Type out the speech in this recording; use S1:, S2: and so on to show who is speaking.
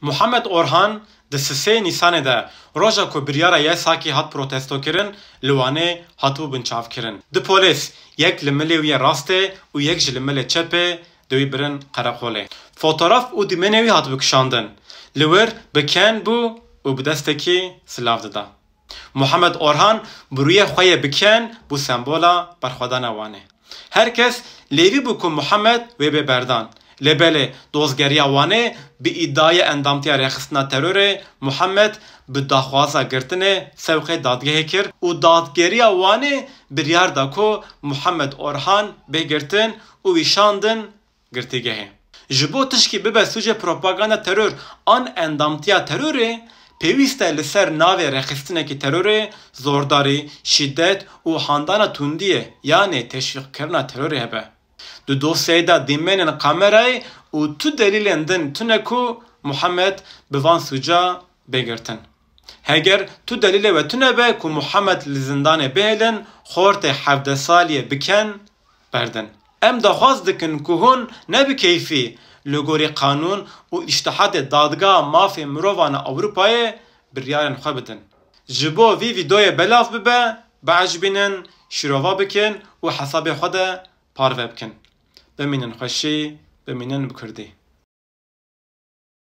S1: Muhammed Orhan di 3 Nîsanê de roja ku biryara yesakî hat protestokirin li Wanê hatibû binçavkirin. Di polîs yek li milê wî rastê û yek ji li milê çepê di wî birin qereqolê. Fotoğraf û dîmenê wî hat bikişandin. Li wir bi ken bû û bi destekî silav dida. Muhammed Orhan bi rûyê xwe yê bi ken bû sembola berxwedana Wanê. Herkes lêvî bû ku Muhammed wê bê berdan. Lebelê dozgeriya Wanê bi îddiaya endamtiya rêxistina terorê Muhammed bi daxwaza girtinê sewqê dadgehê kir û dadgeriya Wanê biryar da ku Muhammed Orhan bê girtin û wîşandin girtîgehê. Ji bo tişkî bibe sûcê propaganda teror an endamtiya terorê, pêwîst e li ser navê rêxistinekî terorê zordarî, şîddet û handana tundiyê yanê teşvîqkirina terorê hebe. Di dosyayê de dîmenên kamerayê û tu delîlên din tune ku Muhammed bi van sûca bêgirtin. Heger tu delîlê ve tune be ku Muhammed li zindanê bihêlin, xortê 17 saliyê bikin berdin. Em daxwaz dikin ku hûn ne bi keyfî li gorî qanûn û îştihadê dadgeha mafê mirovan a Ewropayê biryarên xwe bidin. Ji bo vî vîdeoyê belav bibe, biecbînin, şîrova bikin û hesabê xwe de parve bikin. Bimînin xweşî, bimînin bi Kurdî.